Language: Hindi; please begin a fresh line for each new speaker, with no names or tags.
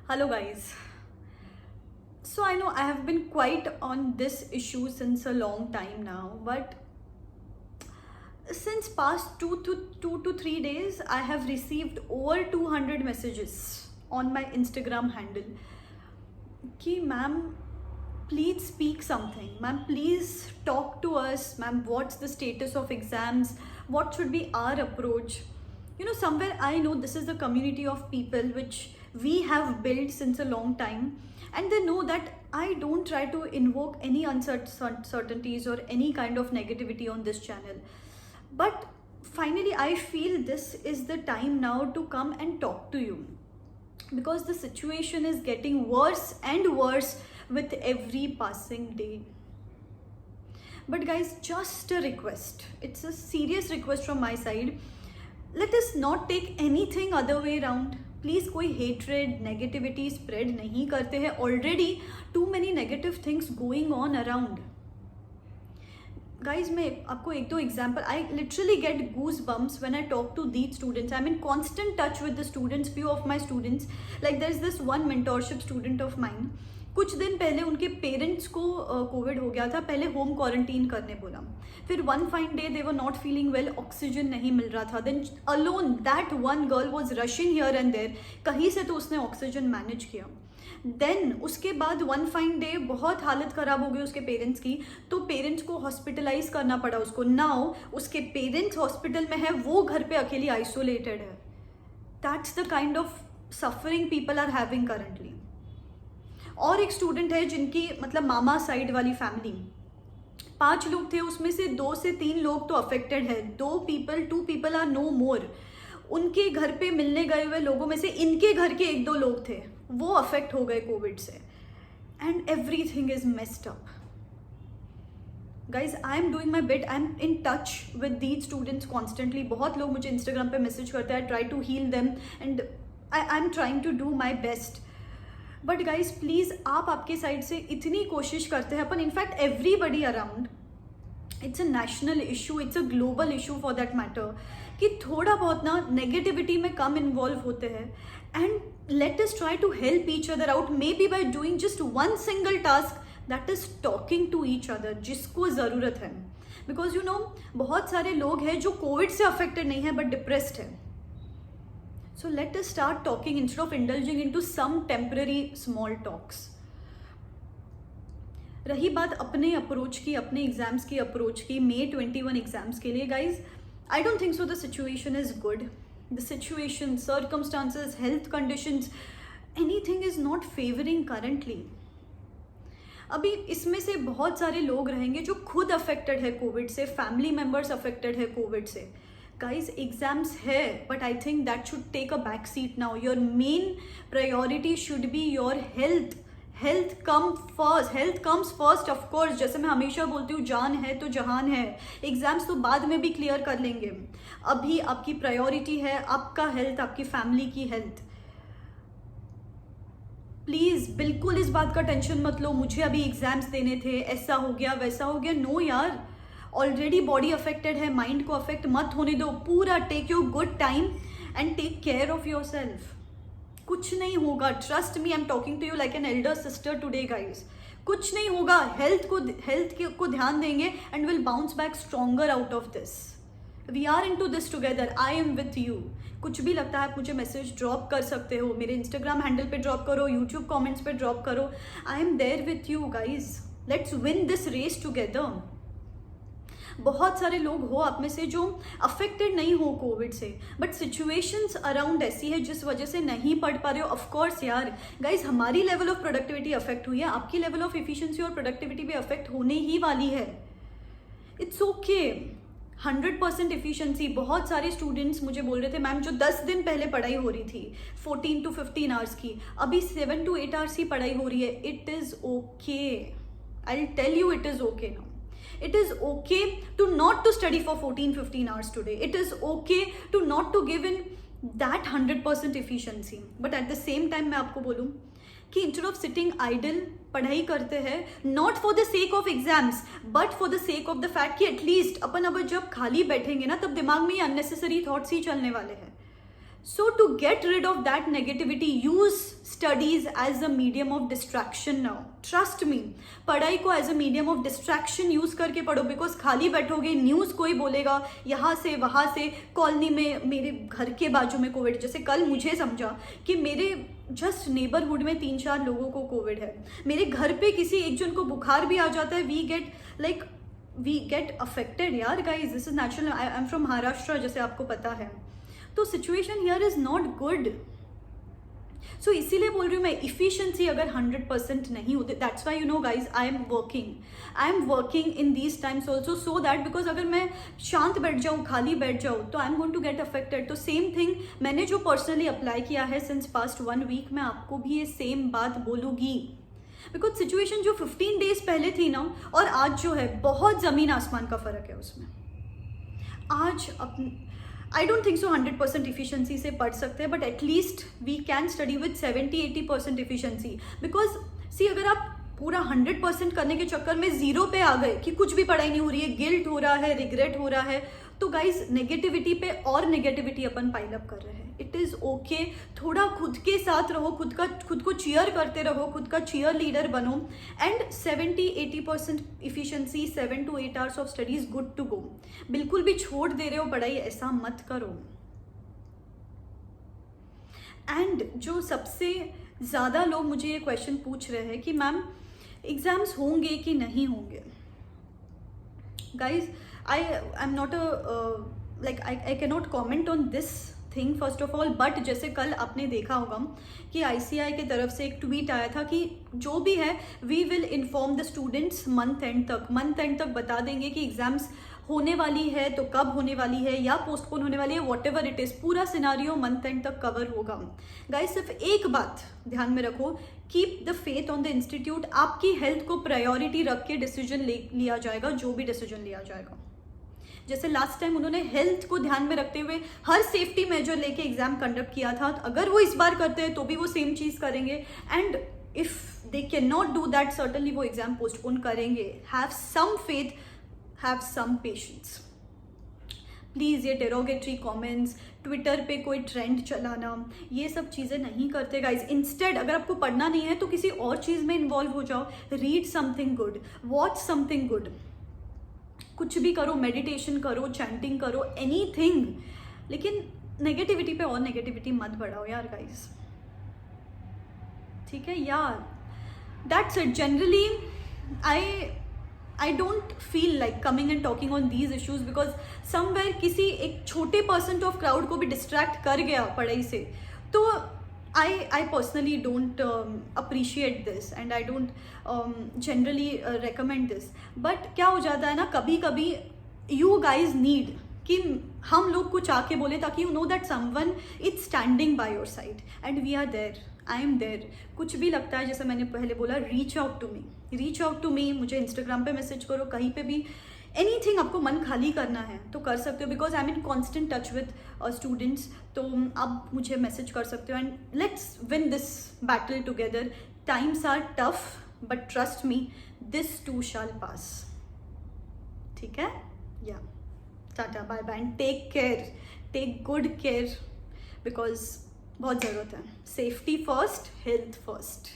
Hello guys. So I know I have been quite on this issue since a long time now, but since past 2 to 3 days I have received over 200 messages on my Instagram handle कि ma'am please speak something, ma'am please talk to us, ma'am what's the status of exams, what should be our approach. Somewhere I know this is the community of people which we have built since a long time, and they know that I don't try to invoke any uncertainties or any kind of negativity on this channel. But finally I feel this is the time now to come and talk to you, because the situation is getting worse and worse with every passing day. But guys, just a request, it's a serious request from my side, let us not take anything other way around. Please कोई हेट्रेड नेगेटिविटी स्प्रेड नहीं करते हैं. Already too many negative things going on around. Guys मैं आपको एक दो example, I literally get goose bumps when I talk to these students. I am in constant touch with the students, few of my students. Like there is this one mentorship student of mine. कुछ दिन पहले उनके पेरेंट्स को कोविड हो गया था. पहले होम क्वारंटीन करने बोला, फिर one fine day they were not feeling well, oxygen नहीं मिल रहा था. Then alone that one girl was rushing here and there, कहीं से तो उसने ऑक्सीजन मैनेज किया. देन उसके बाद वन फाइन डे बहुत हालत ख़राब हो गई उसके पेरेंट्स की, तो पेरेंट्स को हॉस्पिटलाइज करना पड़ा उसको. नाउ उसके पेरेंट्स हॉस्पिटल में है, वो घर पे अकेली आइसोलेटेड है. That's the kind of suffering people are having currently. और एक स्टूडेंट है जिनकी मतलब मामा साइड वाली फैमिली 5 लोग थे, उसमें से 2 से 3 लोग तो अफेक्टेड है. 2 पीपल आर नो मोर. उनके घर पे मिलने गए हुए लोगों में से इनके घर के 1-2 लोग थे, वो अफेक्ट हो गए कोविड से. And everything is messed up. Guys I am doing my bit, I am in touch with these students constantly. बहुत लोग मुझे इंस्टाग्राम पे मैसेज करते हैं, I try to heal them and I am trying to do my best. But guys please आप आपके साइड से इतनी कोशिश करते हैं अपन, in fact everybody around, it's a national issue, it's a global issue for that matter, कि थोड़ा बहुत ना नेगेटिविटी में कम इन्वॉल्व होते हैं and let us try to help each other out, maybe by doing just one single task, that is talking to each other, जिसको ज़रूरत है. बिकॉज बहुत सारे लोग हैं जो कोविड से अफेक्टेड नहीं है बट डिप्रेस्ड है. So let us start talking instead of indulging into some temporary small talks. रही बात अपने अप्रोच की, अपने एग्जाम्स की अप्रोच की, May 21 एग्जाम्स के लिए, guys I don't think so the situation is good. The situation, circumstances, health conditions, anything is not favouring currently. अभी इसमें से बहुत सारे लोग रहेंगे जो खुद अफेक्टेड है कोविड से, फैमिली मेम्बर्स अफेक्टेड है कोविड से. Guys, exams है, but I think that should take a back seat now. Your main priority should be your health. Health comes first, of course. जैसे मैं हमेशा बोलती हूँ, जान है तो जहान है. एग्जाम्स तो बाद में भी क्लियर कर लेंगे. अभी आपकी प्रायोरिटी है आपका हेल्थ, आपकी फैमिली की हेल्थ. प्लीज़ बिल्कुल इस बात का टेंशन मत लो, मुझे अभी एग्जाम्स देने थे, ऐसा हो गया वैसा हो गया. नो यार, ऑलरेडी बॉडी अफेक्टेड है, माइंड को अफेक्ट मत होने दो. पूरा take your good time and take care of yourself. कुछ नहीं होगा, trust me, I am talking to you like an elder sister today guys. कुछ नहीं होगा, हेल्थ को ध्यान देंगे and will bounce back stronger out of this. We are in to this together, I am with you. कुछ भी लगता है आप मुझे मैसेज ड्रॉप कर सकते हो, मेरे इंस्टाग्राम हैंडल पे ड्रॉप करो, यूट्यूब कॉमेंट्स पे ड्रॉप करो. I am there with you guys. Let's win this race together. बहुत सारे लोग हो आप में से जो अफेक्टेड नहीं हो कोविड से, बट सिचुएशंस अराउंड ऐसी है जिस वजह से नहीं पढ़ पा रहे हो. ऑफ कोर्स यार गाइज, हमारी लेवल ऑफ प्रोडक्टिविटी अफेक्ट हुई है, आपकी लेवल ऑफ एफिशिएंसी और प्रोडक्टिविटी भी अफेक्ट होने ही वाली है. It's okay. 100% एफिशिएंसी. बहुत सारे स्टूडेंट्स मुझे बोल रहे थे, मैम जो 10 दिन पहले पढ़ाई हो रही थी 14 to 15 आवर्स की, अभी 7 to 8 आवर्स ही पढ़ाई हो रही है. It is okay. I will tell you, it is okay now. It is okay to not to study for 14-15 hours today. It is okay to not to give in that 100% efficiency. But at the same time मैं आपको बोलूँ कि instead of sitting idle पढ़ाई करते हैं, not for the sake of exams but for the sake of the fact कि at least अपन अब जब खाली बैठेंगे ना तब दिमाग में ये unnecessary thoughts ही चलने वाले हैं. So to get rid of that negativity, use studies as a medium of distraction now. Trust me, पढ़ाई को as a medium of distraction use करके पढ़ो, because खाली बैठोगे, न्यूज़ कोई बोलेगा यहाँ से वहाँ से, कॉलोनी में मेरे घर के बाजू में कोविड, जैसे कल मुझे समझा कि मेरे जस्ट नेबरहुड में 3-4 लोगों को कोविड है, मेरे घर पे किसी एक जन को बुखार भी आ जाता है, वी गेट अफेक्टेड यार guys, this is natural. I am from Maharashtra, जैसे आपको पता है. तो situation here is not good. So इसीलिए बोल रही हूँ मैं, इफिशिएंसी अगर 100% नहीं होती, that's why you know guys, I am working in these times also, so that because अगर मैं शांत बैठ जाऊँ, खाली बैठ जाऊँ, तो I am going to get affected. तो सेम थिंग मैंने जो पर्सनली अप्लाई किया है सिंस पास्ट 1 वीक, मैं आपको भी ये सेम बात बोलूँगी. बिकॉज सिचुएशन जो 15 डेज पहले थी ना, और आज जो है, बहुत ज़मीन आसमान का फ़र्क है उसमें. आज I don't think so 100% efficiency से पढ़ सकते हैं, but at least we can study with 70-80% efficiency. Because see, अगर आप पूरा 100% करने के चक्कर में 0 पे आ गए कि कुछ भी पढ़ाई नहीं हो रही है, गिल्ट हो रहा है, रिग्रेट हो रहा है, तो गाइज नेगेटिविटी पे और नेगेटिविटी अपन पाइल अप कर रहे हैं. इट इज़ ओके, थोड़ा खुद के साथ रहो, खुद को चीयर करते रहो, खुद का चीयर लीडर बनो. And 70-80% efficiency, 7 to 8 hours of study is good to go. बिल्कुल भी छोड़ दे रहे हो पढ़ाई, ऐसा मत करो. एंड जो सबसे ज़्यादा लोग मुझे ये क्वेश्चन पूछ रहे हैं कि मैम एग्ज़ाम्स होंगे कि नहीं होंगे. Guys, I am not I can not comment on this thing first of all, but जैसे कल आपने देखा होगा कि ICI की तरफ से एक ट्वीट आया था कि जो भी है, we will inform the students month end तक बता देंगे कि एग्जाम्स होने वाली है तो कब होने वाली है, या पोस्टपोन होने वाली है, वॉट एवर इट इज़, पूरा सिनारियो मंथ एंड तक कवर होगा. गाइस, सिर्फ एक बात ध्यान में रखो, keep the faith on the institute. आपकी हेल्थ को प्रायोरिटी रख के डिसीजन लिया जाएगा, जो भी डिसीजन लिया जाएगा. जैसे लास्ट टाइम उन्होंने हेल्थ को ध्यान में रखते हुए हर सेफ्टी मेजर लेके एग्जाम कंडक्ट किया था, अगर वो इस बार करते हैं तो भी वो सेम चीज़ करेंगे. And if they can not do that, certainly वो एग्जाम पोस्टपोन करेंगे. Have some faith, have some patience. Please ये डेरोगेटरी कमेंट्स, ट्विटर पे कोई ट्रेंड चलाना, ये सब चीज़ें नहीं करते गाइज. इंस्टेड अगर आपको पढ़ना नहीं है तो किसी और चीज़ में इन्वॉल्व हो जाओ. Read something good, watch something good, कुछ भी करो, मेडिटेशन करो, चैंटिंग करो, एनीथिंग. लेकिन नेगेटिविटी पे और नेगेटिविटी मत बढ़ाओ यार गाइज, ठीक है यार. That's it. Generally I don't feel like coming and talking on these issues, because somewhere किसी एक छोटे % ऑफ क्राउड को भी डिस्ट्रैक्ट कर गया पढ़ाई से, तो I personally don't appreciate this, and I don't generally recommend this. But क्या हो जाता है ना, कभी कभी you guys need कि हम लोग कुछ आके बोले, ताकि you know that someone is standing by your side, and we are there. I am there. कुछ भी लगता है, जैसे मैंने पहले बोला, reach out to me. मुझे Instagram पे मैसेज करो, कहीं पे भी, एनीथिंग. आपको मन खाली करना है तो कर सकते हो, because I am in constant touch with students, तो आप मुझे मैसेज कर सकते हो. And let's win this battle together. Times are tough, but trust me, this too shall pass. ठीक है, या ta ta, bye bye, and take care, take good care, because बहुत ज़रूरत है. Safety first, health first.